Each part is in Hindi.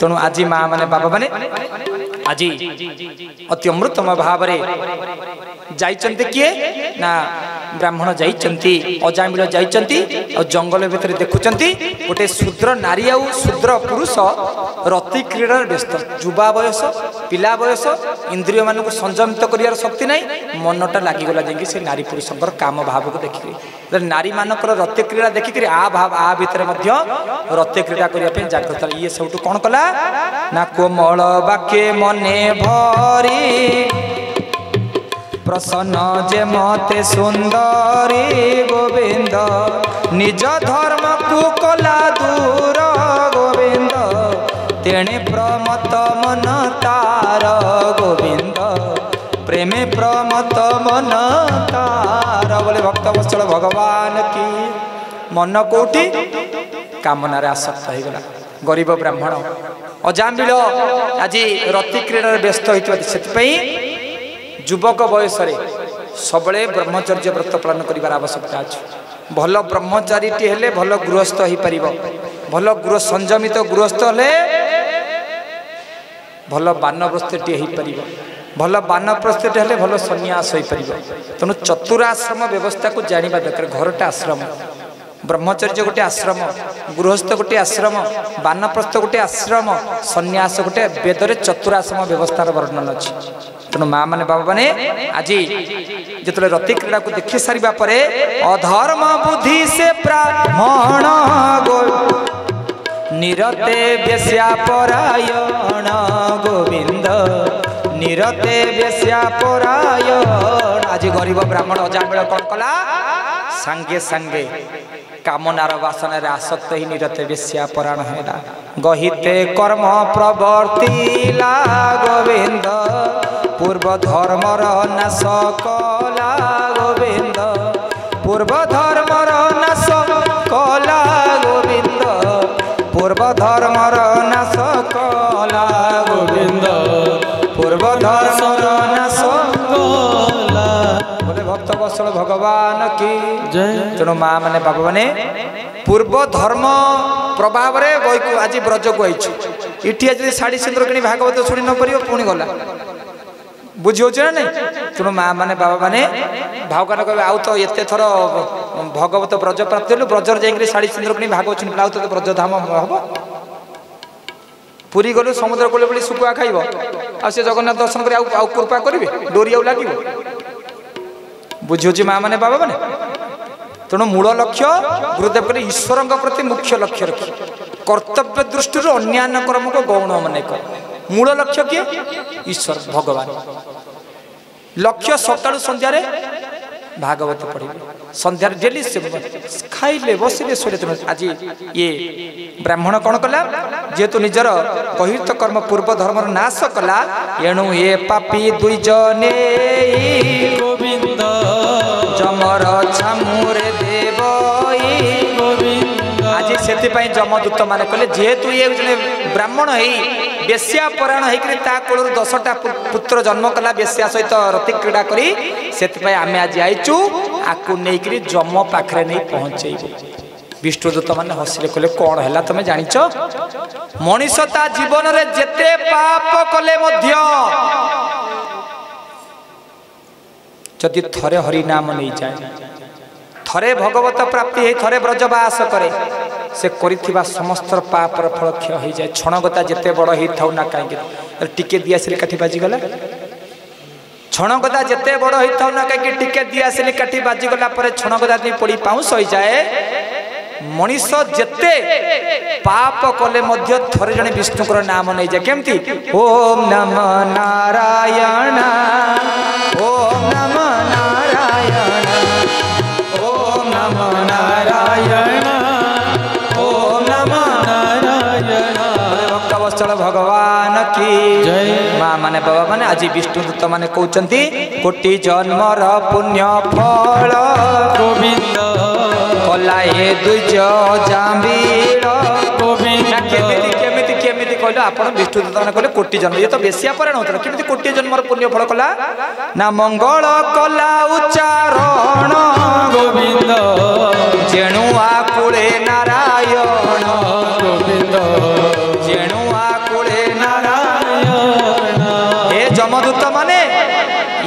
तेणु आज माँ माने बाबा माने आज अति अमृतम भाव जाइचंती किए ना ब्राह्मण जाइचंती अजामिल जाइचंती और जंगल भितर देखुचंती गोटे शूद्र नारी आउ शूद्र पुरुष रति क्रीड़ा व्यस्त युवा बयस पिला बयस इंद्रिय मान को संयमित कर शक्ति ना मनटा लगिगला जा से नारी पुरुषर काम भाव को देखिए नारी मानक रति क्रीड़ा देखिक आ भाव आ भितर रति क्रीड़ा करने जागृत ये सब कौन कला ना कोमल बाक्ये मने भरी प्रसन्न जे मते सुंदरी गोविंद निज धर्म को कला दूर गोविंद तेणे प्रमत मन तार गोविंद प्रेमे प्रमत मन तार बोले भक्त वत्सल भगवान की मन कोठी कामनार आसक्त हो गला गरीब ब्राह्मण अजामिल आज रति क्रीड़ा व्यस्त होती युवक बयस सब ब्रह्मचर्य व्रत पालन कर आवश्यकता अच्छे भल ब्रह्मचारी हेले भल गृहस्थ हो पार भल गृह संयमित गृहस्थ हेले भल बानप्रस्थी हो पार भल बानप्रस्थी हेले भल सन्यास हो पार तेणु चतुराश्रम व्यवस्था को जाना दरकार घरटा आश्रम ब्रह्मचर्य गोटे आश्रम गृहस्थ गोटे आश्रम बानप्रस्थ गोटे आश्रम सन्यास गोटे वेदरे चतुराश्रम व्यवस्थार वर्णन अच्छी तेणु माँ माने बाबा माने आज जो रति क्रीड़ा को देखी सारा पर अधर्म बुद्धि से ब्राह्मण निरते बेश्या परायण गोविंद निरते बेश्या परायण आज गरीब ब्राह्मण अजामिल कौन कला सांगे सांगे कामनार वासन आसक्त ही निरते बेश्या परायण है गहिते कर्म प्रवर्तिला गोविंद पूर्व धर्मर नाश कला गोविंद पूर्व धर्मर नाश कला गोविंद पूर्व धर्मर नाश कला गोविंद पूर्व धर्मर नाश कला बोले भक्त वत्सल भगवान की जय तेणु माँ माने बाबा माने पूर्व धर्म प्रभाव आज ब्रज को आई इटी आज शाढ़ी सिंदूर कि भागवत शुणी न पार पुणी गला बुझी हो ना नहीं तेणु माँ माने बाबा माने भावगान कहे आउ तो एत थर भगवत ब्रज प्राप्त हलु ब्रजर जाइए शाढ़ी सिंदूर कि भागवत शुणी आउ तो ब्रज धाम हम पुरी गलु समुद्र कूल बड़ी शुकुआ खाइब आ जगन्नाथ दर्शन कर कृपा करेंगे डोरी आउ लगे बुझी हो माँ माने बाबा माने तेणु मूल लक्ष्य गुरुदेव कहते ईश्वर प्रति मुख्य लक्ष्य रखी कर्तव्य दृष्टि अन्यान्य कर्म को गौण मन कर मूल लक्ष्य किए ईश्वर भगवान लक्ष्य सकाळु संध्यार भागवत पढ़े संध्यार डेली खाइले बसिले शोले आज ये ब्राह्मण कौन कला जेहेतु निजर गहित कर्म पूर्व धर्म नाश कला एणु ये पापी दुई जने गोविंद जमर छामुरे देव आज से जमदूत मान कहले जेहेतु ये ब्राह्मण है बेश्या परायण होता कोल 10टा पुत्र जन्म कला बेश्या सहित रति क्रीड़ा करी से आम आज आईचु आपको नहीं जम पाखे नहीं पहुँचे विष्णुदूत मैंने हसिले कहले कौन है तुम जानिच मनीषता जीवन रे जेते पाप कले जदि थरे हरि नाम नहीं जाए थरे भगवत प्राप्ति है थरे ब्रजवास करे से करिथिबा समस्त पापर फल क्षय हो जाए क्षणगता जिते बड़ ही था ना कहीं टिके दिया सिले काठी बाजीगला क्षणगता जिते बड़ ही था ना कहीं टिके दिया सिले काठी बाजीगला क्षणगता पड़ी पाउस हो जाए मनीष जेते पाप कले मध्य थरे जने विष्णुकर नाम नहीं जाए केमती ओम नमः नारायण ओम नमः नारायण ओम नमः नारायण ओम नमः नारायण भक्त वत्सल भगवान की जय माँ माने बाबा माने आज विष्णुदूत माने कहउचंती कोटि जन्मर पुण्य फल गोविंद कला हे द्विज जांबीर गोविंद केमिति केमिति कहलो आपण विष्णुदूत माने कहले कोटि जन्म ये तो बेसिया परायण होतला केमिति कोटि जन्मर पुण्य फल कला ना मंगल कला उच्चारण गोविंद जेणु आकुले नारायण गोविंद जेणु आकुले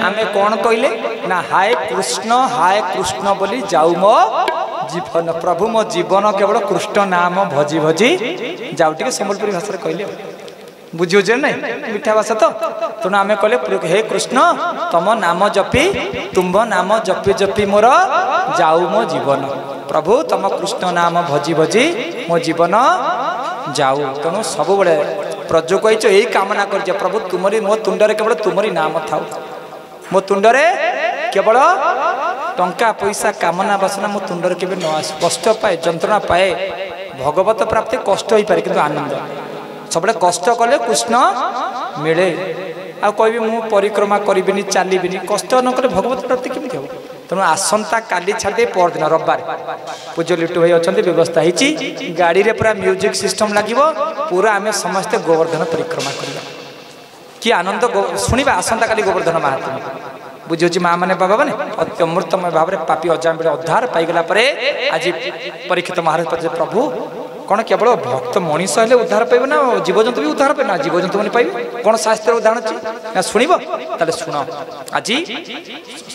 आमे कौन कहले ना हाय कृष्ण बोली जाऊ मो जीवन प्रभु मो जीवन केवल कृष्ण नाम भजी भजी जाऊ टे सम्बलपुरी भाषा कहले बुझे ना मिठा भाषा तो तेणु आम कहले हे कृष्ण तम नाम जपी तुम नाम जपी जपी मोर जाऊ मो जीवन प्रभु तम कृष्ण नाम भजी भजी मो जीवन जाऊ तेणु सब बड़े प्रजु कही यही कामना कर प्रभु तुमरी मो तुंडरे केवल तुमरी नाम थाऊ मो तुंडरे केवल टंका पैसा कामना बासना मो तुंडरे केवे न आस कष्ट पाए जंत्रणा पाए भगवत प्राप्ति कष्ट हो पारे किंतु आनंद सब कष्ट कले कृष्ण मिले आ कहि मु परिक्रमा करिबिनी चलीबिनी कष्ट न कले भगवत प्राप्ति केमि हो तेणु आसंता काली छाड़े परदिन रविवार पूज्य लिट्टू भाई अच्छा व्यवस्था होती गाड़ी रे पूरा म्यूजिक सिस्टम लगे पूरा आम समस्ते गोवर्धन परिक्रमा करवा कि आनंद शुणा आसंता काली गोवर्धन महात्मा बुझे माँ मैंने बाबा मैंने अत्यमूर्तमय भाव में पापी अजाम उद्धार पाईगला आज परीक्षित महाराज पचारे प्रभु कौन केवल भक्त मनीष हेल्ले उद्धार पाइब ना जीवजंतु भी उद्धार पाए ना जीवजंतु मैंने पाइबे कौन शास्त्र उदाहरण अच्छी ना शुणव ताले शुण आज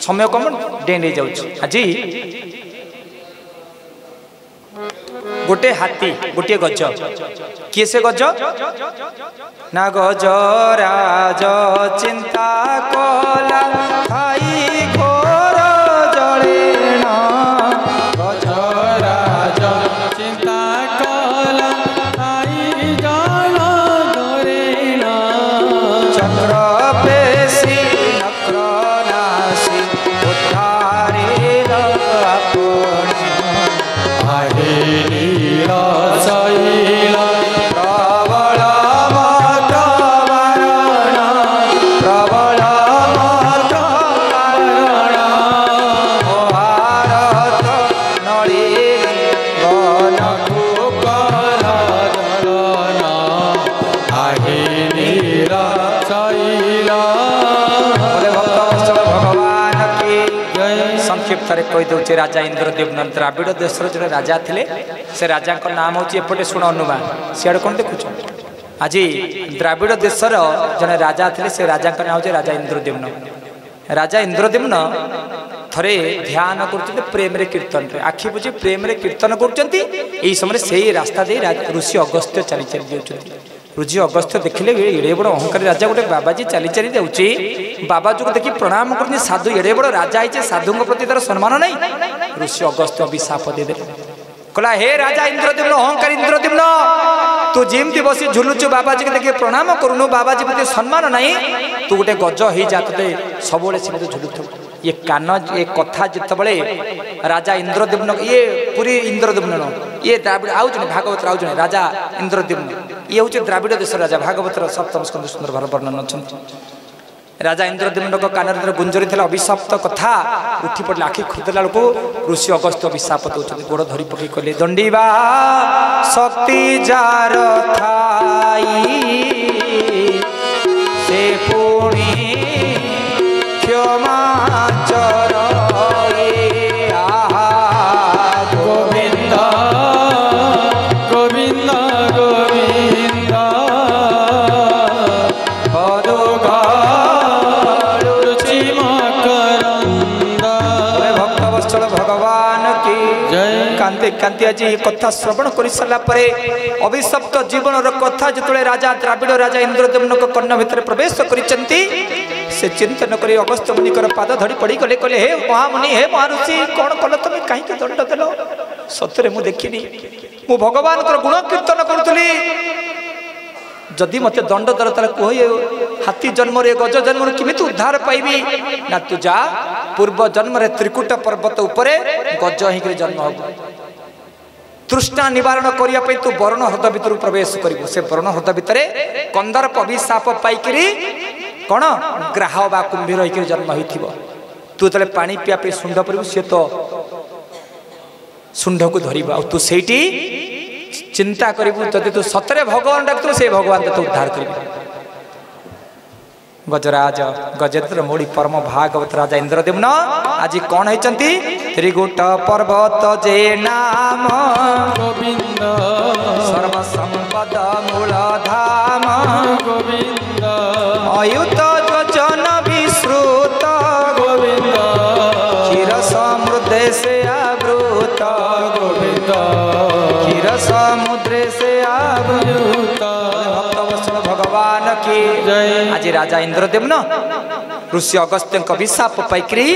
समय कम डें जाऊँ आज गोटे हाथी गोटे गज किए से गज ना गज राज चिंता कला खाई घोर जलेना गज राज चिंता कला खाई जल धरेना चक्र पेशी नक्र नासी उद्धारे अपन कही दौचे राजा इंद्रदेव द्राविड़ देश जो राजा थे से राजा नाम हूँ एपटे शुण अनुमा सियाड़ कौन देखुच आज द्राविड़ देशर जड़े राजा थे से राजा नाम हूँ राजा इंद्रदेवन राजा इंद्रदेवन थरे ध्यान कर प्रेम रे कीर्तन आखि बुझे प्रेम रे कीर्तन कर समय से रास्ता दे ऋषि अगस्त्य चली चली जाऊँ ऋषि अगस्त्य देखिले एड़े बड़ अहंकारी राजा गोटे बाबाजी चली चली जाऊँगी बाबाजी को देखिए प्रणाम कर साधु एड़े बड़ राजा है साधु प्रति तार सम्मान नहीं ऋषि अगस्त्य अभिशाप देदे कहला हे राजा इंद्रदेव अहंकारी इंद्रदेव तू जमती बसी झुलुचु बाबाजी के देखिए प्रणाम करूनु बाबाजी प्रति सम्मान नहीं तू गोटे गज हो जा ते सब झुलुथु ये कान ये कथा जिते राजा इंद्रदेवन ये पूरी इंद्रदेवन ये द्राविड़ आउ जन भागवत आउ जन राजा इंद्रदेवन ये हूँ द्राविड़ देश राजा भागवतर सप्तम स्कंद सुंदर भाव वर्णन अच्छा राजा इंद्रदेवन कान गुंजरी थे अभिशाप्त कथा उठी पड़े आखि खुदला बेलू ऋषि अगस्त्य अभिशाप दौरान गोड़ धरी पकई कहले दंडीबा शक्ति जार थाई से पुणी क्षमा चर गोविंद गोविंद गोविंद भगवान की कांति कांति आज कथा श्रवण कर सारा अभिशप्त जीवन कथा जो राजा द्राविड़ राजा इंद्रदेवन कर्ण भितर प्रवेश कर से चिंतन कर अगस्त्य मुनिकर पाद धरी पड़ी गले कहले हे महामुनि हे महर्षि कौन कल तुम कहीं दंड देल सतरे मु देखिनी मु भगवान गुण कीर्तन करुली जदि मत दंड दर तार कह हाथी जन्म गज जन्म किमी उद्धार पाइबी ना तू जा पूर्व जन्म त्रिकुट पर्वत उपरे गज हो जन्म हो तृष्णा निवारण करने तू वर्ण ह्रद भर प्रवेश करू से वर्ण ह्रद भितर कंदर्प अभिशाप पाइकी कौन ग्राह बा कुंभीर हो जन्म हो तू जो पानी पिया शुंड पड़ू सी तो शुंड को धर तू से चिंता करू जदि तू सतरे भगवान डाक से भगवान तो उद्धार कर गजराज गजेंद्र मोड़ी परम भागवत राजा इंद्रदेवन आज कौन होती त्रिगुट पर्वत जे नाम गोविंद सर्वसंपद मूल धाम गोविंद अयुत योजन विश्रुत समुद्र से आयुक्त भक्त वत्सल भगवान की आज राजा इंद्रदेव न ऋषि अगस्त्य अभिशाप पाइकरी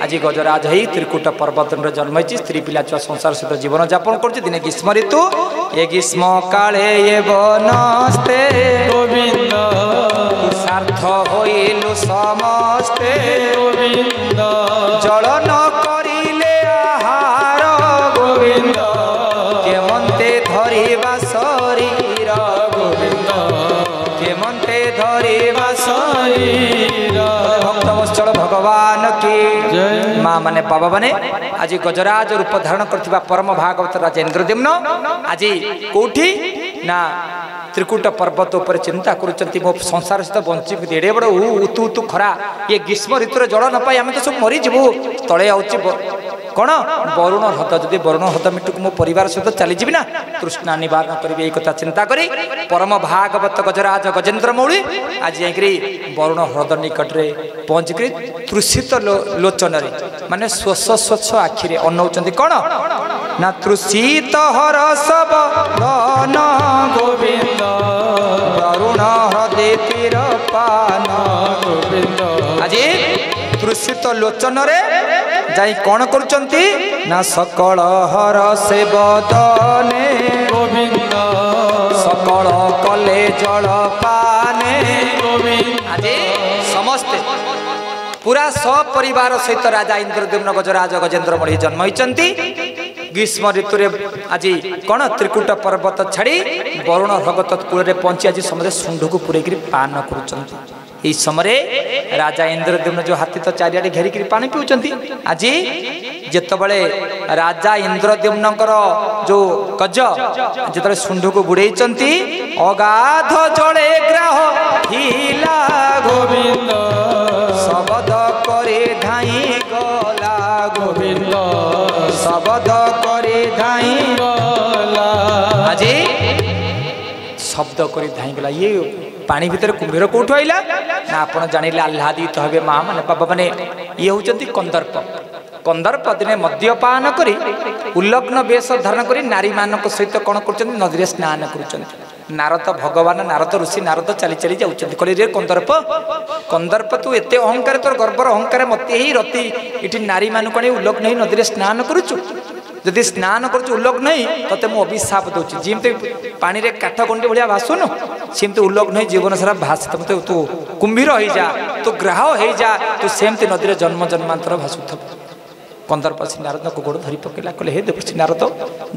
आज गजराज हो त्रिकूट पर्वत जन्म स्त्री पिला छुआ संसार सहित जीवन यापन कर दिने ग्रीष्म ऋतु ये ग्रीष्म काले ये बनस्ते गोविंद सार्थ होइलु समस्ते गोविंद जल न करिले आहार गोविंद केमंते धरिबा शरीर गोविंद केमंते धरिबा शरीर भक्तवत्सल भगवान की माँ माने बाबा माने आज गजराज रूप धारण करथिबा परम भागवत राजा इंद्रदेव आज कोठी ना त्रिकूट पर्वत उपर चिंता करुचंती मो संसार सहित बंची एड़े बड़ उतु उतु खरा ये ग्रीष्म ऋतुरे जल न पाई आम तो सब मरी जीवु तले आउची कौन वरुण ह्रद जदि वरुण ह्रद मिटुक मो परिवार सहित चली जीवी ना तृष्णा निवारण करी यही कथा चिंता करी परम भागवत गजराज गजेन्द्र मौली आज जाकरी वरुण ह्रद निकट रे पहुंचिक तृषित लोचन रे माने स्वच्छ स्वच्छ आखिरे अनौचंती कौन ना तृषित हरस बदन गोविंद वरुण हृदय तीर पान गोविंद आज तृषित लोचन रे जाई कौन करुचंती ना सकल हरसे बदने गोविंद सकल कले जल पाने गोविंद आज समस्ते पूरा सपरिवार सहित राजा इंद्रदेव गजराज गजेन्द्र मणि जन्म होइचंती ग्रीष्म ऋतु आज कौन त्रिकूट पर्वत छाड़ी वरुण भगत कूल पहुंची आज समय सुंड को पूरे पान कर समय राजा इंद्रदेव जो हाथी तो चारिआडे घेरिक पानी पिउचंती आज जितेबले राजा इंद्रदेवनकर जो गज जिते सुंड को बुड़ेचंती अगाध जड़े ग्राह हिला गोविंद शबद करे धाई गला गोविंद शबद करे धाई गला आज शब्द करे धाई गला ये पानी भितर कुंभीर कौटू आइला ना आपण जानिले आह्लादित हेबे माँ माने बाबा माने ये होचंती कंदर्प कंदर्प दिने मद्यपान करी उल्लग्न वेश धारण करी नारी मानक सहित कौन कर नदी स्नान कर नारद भगवान नारद ऋषि नारद चली चली जाऊँ कहले रे कंदर्प कंदर्प तू एते अहंकार तोर गर्वर अहंकार मत ही रति इटी नारी मानक उल्लग्न ही नदी स्नान करुचु जदि स्नान कर उल्लग्न नहीं ते मुझे अभिशाप दूसरी जमी पानी रे काठ गंडी भाया भासुन सेमती उल्लग्न नहीं जीवन सारा भास मत तू कुंभीर हो जा तू ग्राह हो जा तू सेमती नदी जन्म जन्मांतर भासुथ कंदर्प से नारद को गोड़ धरी पकेला कहले हे देव नारद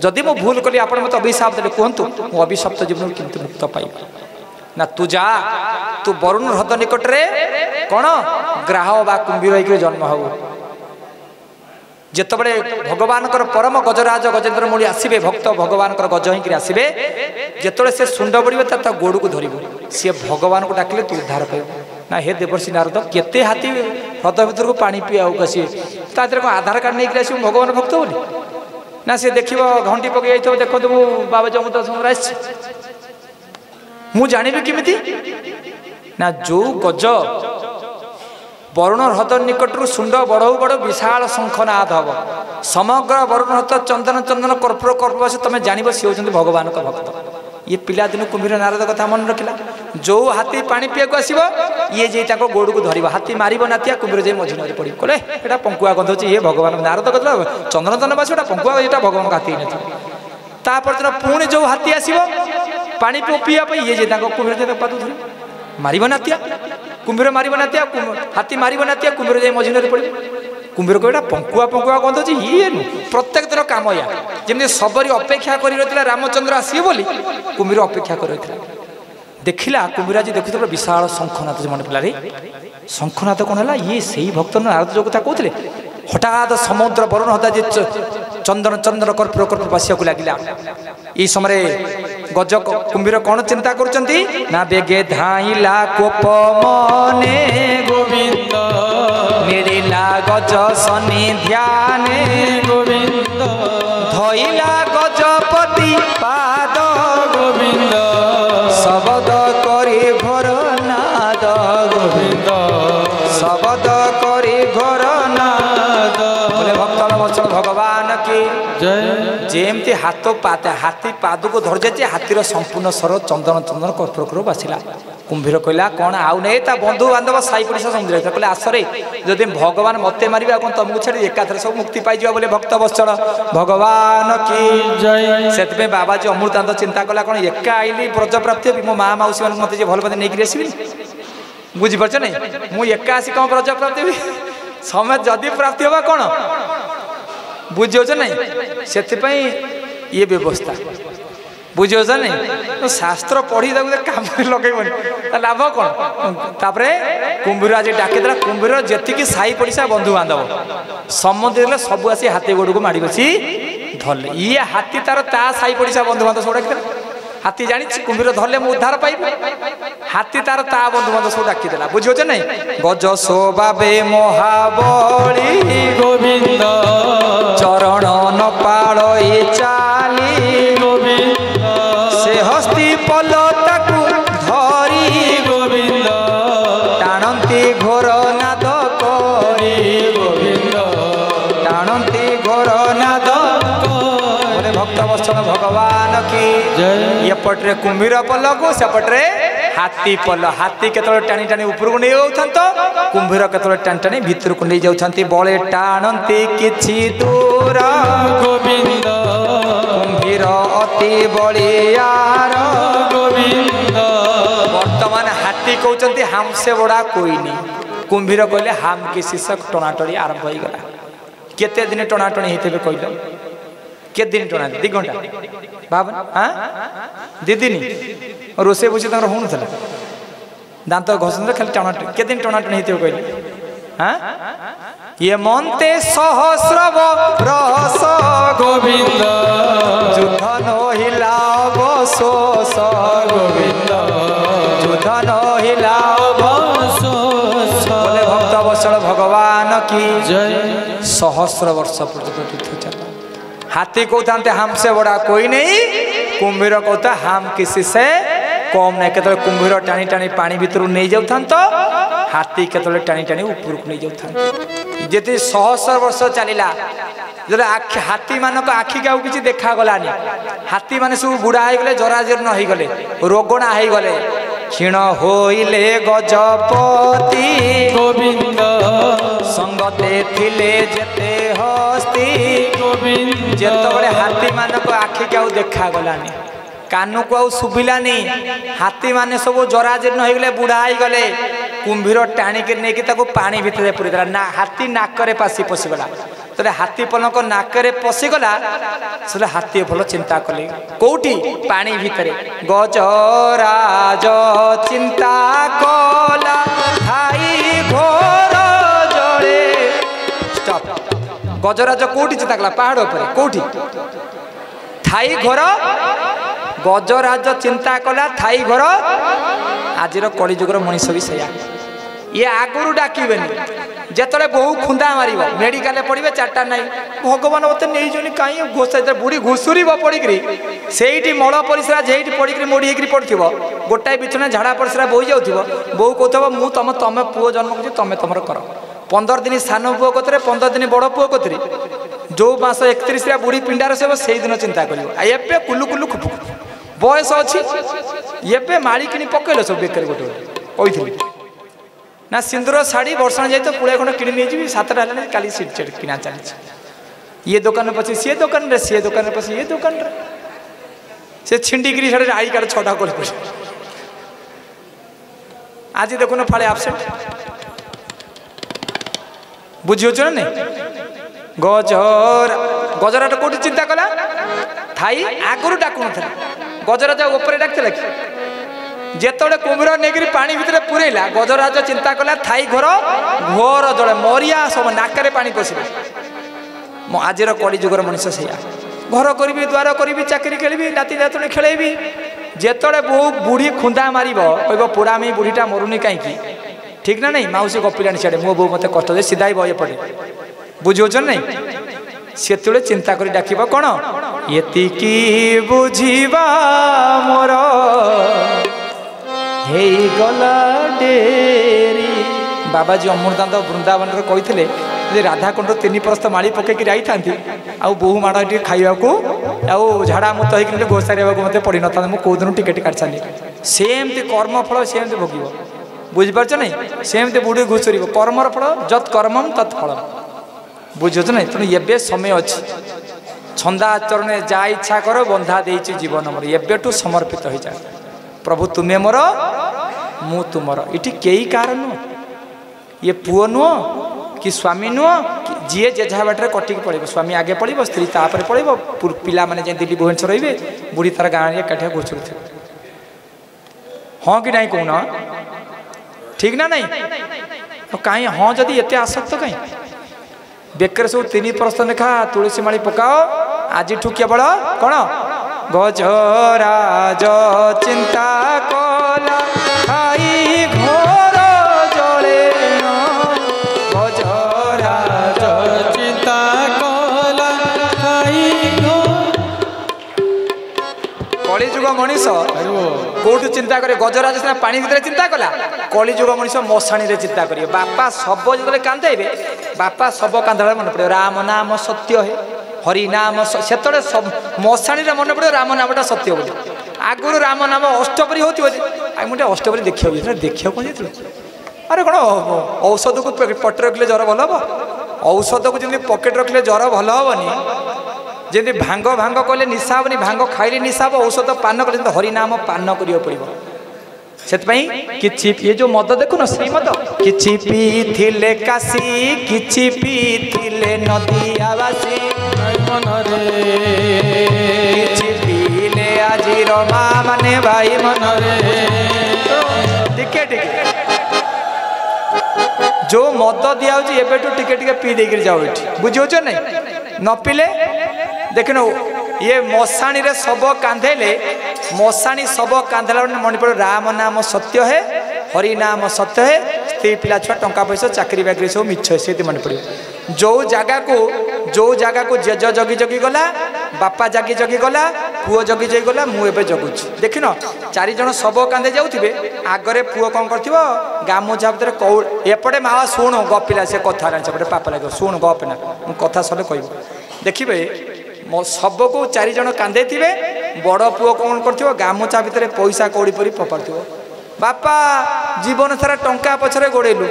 जदि मु भूल कली आप मत अभिशाप देले कहतु मु अभिशप्त जीवन किंतु मुक्त पाइबा ना तू जा तू वरुण ह्रद निकट रे कौन ग्राह बा कुंभीर हो जन्म हो जितेबले भगवान परम गजराज गजेन्द्र मौली आसबे भक्त भगवान गज होकर आसबे जिते से सुंड बढ़े गोड़ को धरब सी भगवान को डाकिले तू उद्धार पाइब ना हे देवर्षि नारद केते हाथी ह्रद भर को पानी पिया सी तादर कौन आधार कार्ड नहीं आस भगवान भक्त बोली ना सी देख घंटी पकई जाइए देखो तू बाबा जमुदा समय मु जानी किमिति ना जो गज वरुण ह्रद निकटू सुंड बढ़ऊ बड़ विशाल शंखनाद हम समग्र वरुण ह्रद चंदन चंदन कर्पूर कर्पूर से तुम जान सी होती भगवान का भक्त ये पिलादिन कुंभीर नारद कथा मन रखिला जो हाथी पानी पिया आसो ये जे गोड़ को धर हाथी मार नातिया कुंभीर जाए मझी नदी पड़ी कहले यहाँ पंकुआ गंध ये भगवान नारद कथा चंदन चंदन बास पंकुआ यहाँ भगवान का हाथी नहीं पुणी जो हाथी आसो पानी पीवा ये जे कुंभीर पाद धर मार नातिया कुंभीर मार नातिया हाथी मार नातिया कुंभीर जाए मझी नदी पड़ी कुंभीर को पंकुआ पंकुआ गंध ये नु प्रत्येक दिन काम या जमी सबरी अपेक्षा कर रामचंद्र आसवे बोली कुंभीर अपेक्षा कर देखला कुंभीर आज देखुते विशाल शंखनाथ मन पिला शंखनाथ कौन है ये से भक्त नारद जो कथा कहते हठात समुद्र वरुण हता चंदन चंदन कर्पूर कर्पूर बासिया को लगिला ये समय गज कुंभीर कौन चिंता करुचंती ना बेगे धाइला कोप मने गोविंद मिलिला गज सनी ध्याने गोविंद धइला गजपति पाद गोविंद शबद करी घोर नाद गोविंद शबद करी घोर नाद बोले भक्त वत्सल भगवान की जय जेमती हाथ हाथी पाद को धर जाए हाथीर संपूर्ण स्वर चंदन चंदन कर्पूर बासिला कुंभीर कहला कौन आउ नहीं ता बंधु बांधव साई पड़ोसा समुद्र कहले आसरे जदि भगवान मते मारे कौन तुमको छाड़ी एकाथर सब मुक्ति पाई बोले भक्त वत्सल भगवान की जय से बाबाजी अमृतानंद चिंता कला कौन एका आईली ब्रज प्राप्ति मो माँ मौसी मान मत भल पाते नहीं आसबि बुझीपार नहीं मुझे एका आसी कौन ब्रज प्राप्ति समय जदि प्राप्ति होगा कौन बुझे नहीं से ये व्यवस्था बुझे नहीं तो शास्त्र पढ़ी काम लगेबन लाभ कौन तापर कुंभीर आज डाकिदेला कुंभीर जी साई पड़िशा बंधु बांधव समझे सब आसी हाथी गोड़ को माड़ी बसी धरले ये हाथी तार ता साई पड़िशा बंधु बांधव सब डाकिदेला हाथी जानी कुंभीर धरले मु उद्धार पाइबे हाथी तार ता बंधु बांधव सब डाकिदेला बुझे नहीं गज शोभावे महाबली गोविंद चरण न पाळई चाली गोविंद से हस्ती पलताकू धरी गोविंद टाणंती घोर नाद करी गोविंद टाणंती घोर नाद बोले भक्त वत्सल भगवान की ये पटरे कुंभीर पल को सेपटे हाथी पल हाथी केतले टाणी टाणी ऊपर को नहीं जाउथांतो कुंभीर केतले टाणी टाणी भीतर को नहीं जाउथांती बळे टाणंती किछि दूर गोविंद कुंभीर अति बलियार गोविंद वर्तमान हाथी कहउचंती हमसे बड़ा कोई नहीं कुंभीर कहले हम किसी से टणाटणी आरंभ हो गला केते दिन टणाटणी हेतेबे कहलो के दिन टणा 2 घंटा बाबन हां 2 दिन रोसे बुझे तंगर होन थला दांत घसन खाली टणाटणी के दिन टणाटणी हेते कहले हां ये मनते सहस्र रस गोविंद युद्ध न हिलाव सोस गोविंद युद्ध न हिलाव सोस बोले भक्त वत्सल भगवान की जय सहस्र वर्ष पर्यंत युद्ध चला हाथी कहते हमसे बड़ा कोई नहीं कुंभीर कहता हम किसी से कम नहीं केतले कुंभीर टाणी टाणी पानी भीतर नहीं जाता तो हाथी केतले टाणी टाणी ऊपर को नहीं जाता जी सहस्र वर्ष चलला जो हाथी मान आखि के किसी देखा गलानी हाथी मान सब बुढ़ा हो गले जराजीर्ण हो गले रोगणा हो गले क्षीण होइले गजपति गोविंद संगते थिले जेते हस्ती गोविंद जेतबे हाथी मान आखि के देखा गलानी कान को आउ शुभिलानी हाथी माने सब जराजीर्ण हो गले बुढ़ा हो गले कुंभीर टाणिक नहीं पानी भितर पूरीदेला ना हाथी नाकरे पासी पशिगला तो हाथी पलक नाकरे पशिगला से हाथी भल चिंता कले कौटी पानी भितर गजराज चिंता कला थाई घोर जले स्टॉप गजराज कौटी चिंता कला पहाड़ पर कौटी थाई घोर गजराज चिंता कला थाई घर आज कलिजुगर मनीष भी सैया ये आगुरी डाकबेनि जिते बहु खुंदा मार मेडिकल पड़े 4टा ना भगवान मत नहीं कहीं घोष बुढ़ी घुषुरी पड़ी से मल परिश्रा जेठी पड़ी मोड़ी पड़ो गोटाए बिछना झाड़ा परिश्रा बोई जाऊ बो कह मु तुम पुओ जन्म कर तुम तुम कर 15 दिन सान पुओ कतरे 15 दिन बड़ पुओ कतरे जो मास 31 बुढ़ी पिंडार से दिन चिंता कर कुलु कुलु खुपु बयस अच्छी ये माड़ी कि पकड़ सब बेकार गोटे कही ना सिंदूर शाढ़ी वर्षण जाए तो पुड़े खंड कि 7टा है काली सीट किना चली ये दुकान पचे सी दुकान रे सी दुकान पचे ये दुकान रे से छिंडिकी साढ़े आई कार्ड 6टा कर आज देखुन फाड़े आबसेंट बुझी ना नहीं गजराटा कौटी चिंता कला थाई आगुरी डाकुन गजराज ऊपर डाकला कि जेतोड़े कुंभीर नहीं पानी भितर पूरेला गजराज चिंता कला थाई घर घोर जड़े मरिया सब नाकरे पानी पशिला आज कलिजुगर मनीष से घर करी द्वार करी चाकरी खेली नाती नातुणी खेलेबी जेतोड़े बहु बुढ़ी खुंदा मार कह पोड़ामी बुढ़ीटा मरुनी कहीं ठीक ना नहीं माउसी गपिलानी सियाड़े मो बो मत कष्ट दे सीधा एपटे बुझे नहीं से चिंता कर डाक कौन ये बुझा मोर गला डेरी बाबाजी अमृतानंद वृंदावन कही राधाकुंड 3 परस्त माड़ी पकईकि आई था आउ बहु माड़ टे खाइबा को आउ झाड़ा मुत होकर गोसारे मत पड़ न था मुझे कौन टिके काट सारी सेमती कर्मफल सेमती भोग बुझिपार नहीं सेमती बुढ़ी घुषुर कर्मर फल जत कर्मम तत्फल बुझुच ना तेणु ये समय अच्छी छंदा आचरण जा इच्छा कर बंधा दे जीवन मोर एबेठू समर्पित हो जाए प्रभु तुम्हें मोर मु तुमर इटी कई कार नुह ये पुओ नुह कि स्वामी नुह जी जेझा बाटर कटिक पड़े स्वामी आगे पड़ो स्त्री तापर पड़ो पिला मैंने दिल्ली भुवनेश्वर रे बुढ़ी तार गाँव एकाठिया घुषुर थे हाँ कि नहीं कहना ठीक ना नहीं कहीं हाँ जदि एत आसक्त कहीं बेकर सब 3 परस्त लेखा तुलसी माड़ी पकाओ आज केवल कौन गजराज चिंता कला खाई घोर जले गजराज चिंता कला खाई कलिजुग मनीष कौटू चिंता करे गजराज सिना पानी भीतर चिंता कला कलिजुग मनीष मशाणी चिंता करिए बापा सब जो कांदेबे बापा सब कांदा मन पड़े राम नाम सत्य है हरि नाम से मशाणी मन पड़े राम नामटा सत्य बोली आगुरी राम नाम अष्टपरी होती मुझे अष्टपरी देखा कौन अरे कौन औषध को पटे रखिले ज्वर भल हम औषध को जमी पकेट रखिले ज्वर भल हेनी जमी भांग भांग कले निशा हेनी भांग खाइले निशा हे औषध पान कले हरिनाम पान करा पड़ो से ये जो मद देखु न से मद किछि पीथिले काशी किछि पीथिले नदियावासी किछि पीले आजी रमा माने भाई मन टिके टिके जो मद दिया एबेठू टिके टिके पी देकर जाओ ये बुझे नहीं न पीले देखन ये मशाणी रे सब कांधेले मशाणी सब कांधेला मन पड़े राम नाम सत्य है हरि नाम सत्य है स्त्री पिला छुआ टंका पैसा चाकरी बाकरी सब मिछ से मन पड़े जो जगह को जेज जगी जगी गला बापा जगी जगी गला पुओ जगी जगी गला मुझे जगुच देखन 4 जन सब कांधे जाऊे आगरे पुओ कौन कर गामुछा भितर कौ एपटे माँ शुणु गपिला से कथा सेपटे पाप लगे शुणु गपना मुझे कथा सले कह देखिए सब को 4 जन कांदे थे बड़ पुओ कौन कर गामुछा भितर पैसा कौड़ी परी फपाड़ बापा जीवन सारा टंका पछरे गोड़ेलु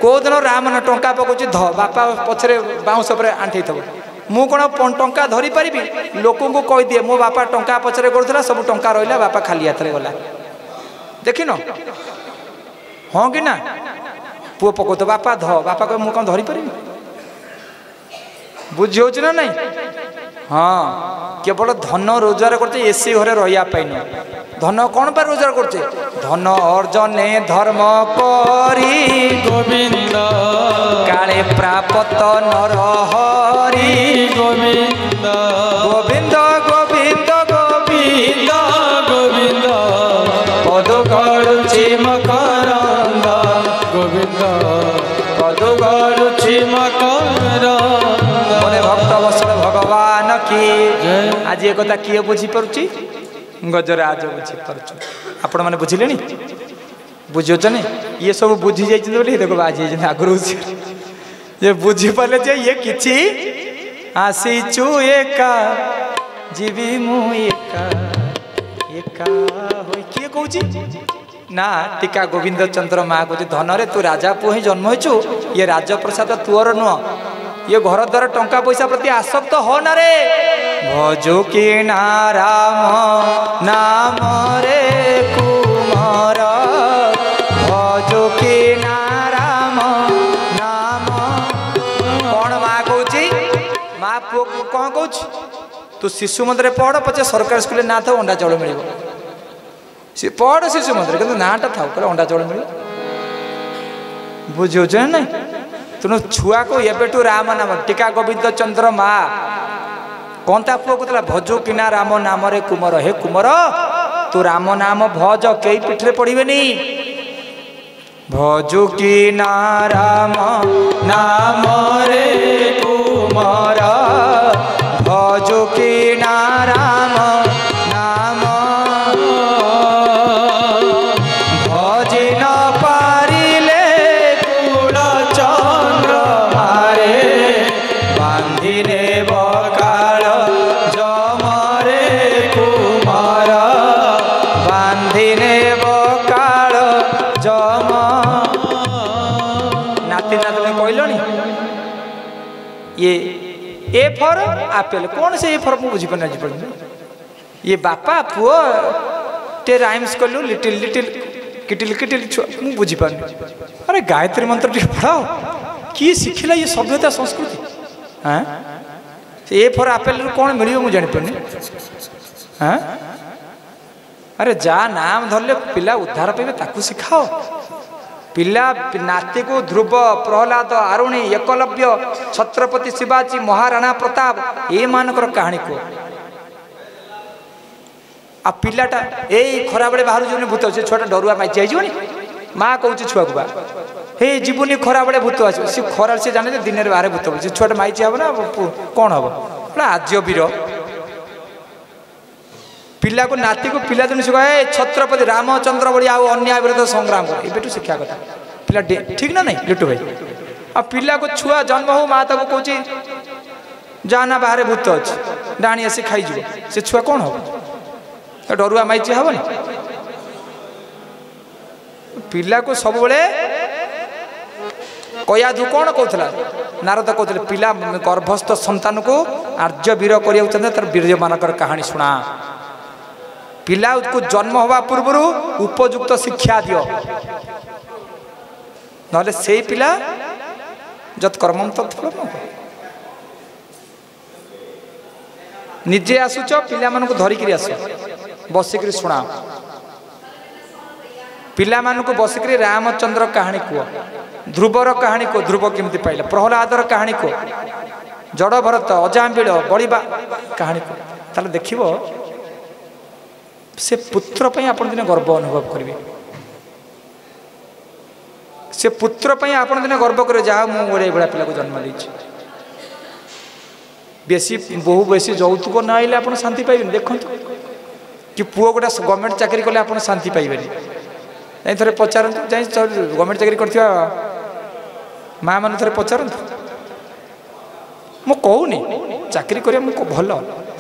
कौ दिन राम न टंका पकाउछि ध बापा पछरे बाउंस पर आंठी थब मु कौन टंका धरी पारि लोक को कह दिए मो बापा टंका पछरे गोड़ला सब टंका रहा बापा खाली हाथ में गला देख न हाँ कि ना पुओ पकाउ तो बापा ध बापा कह मु कौन धरी पारि बुझे ना नहीं हाँ केवल धन रोजगार करते एसी घरे रही न धन कौन पर रोजगार करते धन अर्जने धर्म करी गोविंद काले प्राप्त नर हरि गोविंद गोविंद गोविंद गोविंद गोविंद पद गड़ुछि मकरंद गोविंद पद गड़ुछि मने भक्त वत्सल भगवान की आज ये कथा किए बुझी पारुछि गजराज बुझी पारुछ आपण माने बुझिले नी बुझियोच नहीं ये सब बुझी जाइछन बोली देखो बाजी जाइछन आगरु ये बुझी पाले जे ये किछि आसीचु एका जीवी मु एका एका होई किए कहूछि ना टीका गोविंद चंद्र माँ कहूँ धन रे तू राजा पुओ ही जन्म होइछु ये राजप्रसाद तुअर नुह ये घर द्वार टंका पैसा प्रति आसक्त हो ना रे भजो कि नाराम नाम रे कुमार भजो कि नाराम नाम कौन माँ कहूँ माँ पुओ कौन कहूँ तू शिशु मंदिर पढ़ पचे सरकारी स्कूल ना था अंडा चाउल मिल पढ़ शिशु मंदिर कि नाटा था अंडा चाउल मिल बुझे ना तेणु छुआ को एबेठू राम नाम टीका गोविंद चंद्र माँ कौन ता पुओ कहला भजो किना राम नाम रे कुमर हे कुमर तू राम नाम भज कई पीठरे पड़िबेनी भजो किना राम नाम रे कुमर भजो किना राम नाम भजी न पारिले कुल चंद्र मारे ए फॉर एप्पल कौन से ए फॉर मु बुझी पन ये बापा पुओ टे राइम्स कलु लिटिल लिटिल किटिल किटिल मु बुझी पान अरे गायत्री मंत्र टे पढ़ाओ की शिखिला ये सभ्यता संस्कृति हाँ ए फॉर एप्पल कौन मिलियो मु जानि पनी हाँ अरे जा नाम धरले पिला उद्धार पाइबे ताकू सिखाओ पिला नाती को ध्रुव प्रहलाद आरुणी एकलव्य छत्रपति शिवाजी महाराणा प्रताप ये मानकर कहानी को आ पिलाटा ए खरा बेले बाहर जो भूत अच्छे छुआटा डरुआ माई जाइजनी माँ कौच छुआ को बा हे जीवनी खरा बेले भूत आस सी खरा से जाने दिन में बाहर भूत बोले छुआटा माइची हम ना कौन हम आज्य वीर पिला को नाती को पिला दिन से कहे छत्रपति रामचंद्र बड़ी आओ अन्याय विरुद्ध संग्राम कर ये शिक्षा कथा पिला ठीक ना नहीं लिट्टू भाई आ पिला को छुआ जन्म हो माँ तक कौच जाना बाहर भूत अच्छे डाणी आसी खाई से छुआ कौन हम डरुआ माइची हेनी पिला को सब बड़े कयाधु कौन कहला नारद कहते पिला गर्भस्थ संतान को आर्य वीर कर वीर मानकर कहानी शुणा पिला को जन्म हवा पूर्व उपयुक्त शिक्षा दियो नले से पिला जत कर्म तत्फल निजे आसुच पिला मानक धरिक आस बसिक शुणा पिला मानक बसिक रामचंद्र कहानी कह ध्रुवर कहानी को ध्रुव केमती पाइला प्रहलादर कहानी को जड़ भरत अजाम्बिल बड़ीबा कहानी को ताले देखिबो से पुत्र पई आपण दिन गर्व अनुभव करिवे से पुत्र पई आपण दिन गर्व करे जा मु ओरे बड़ा पिला को जन्म देछि बेसी बहु बेसी यौतुक न आइले आपण शांति पाइबेन देखंतु कि पुओ गोटा गवर्नमेंट चाकरी कले आपण शांति पाइबेन जाई थरे पचारंतु जाई गवर्नमेंट चाकरी करथिबा माँ मान थे पचारत मु कहूनी चाकरी कर भल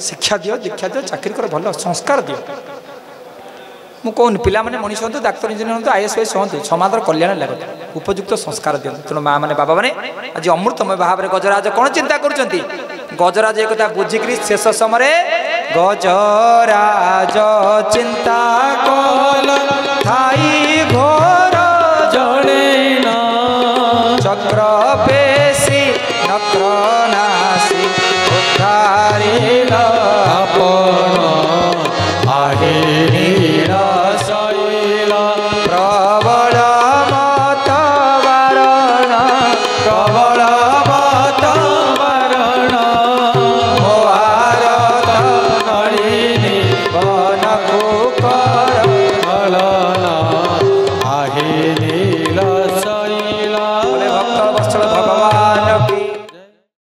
शिक्षा दियो दीक्षा दियो चाकरी कर भल संस्कार दियो मु कहूनी पिला माने मनीष हूँ डाक्तर इंजीनियर हूँ आईएएस वाईएस हूँ समाजर कल्याण लगत उपयुक्त संस्कार दिखाते तेणु माँ मैंने बाबा मैंने आज अमृतमय भाव में गजराज कौन चिंता कर गजराज एक बुझिक शेष समय गजराज चिंता कल थाई घोर जड़े ना चक्र पेशी नक्र नासी उद्धारिल आपण आहे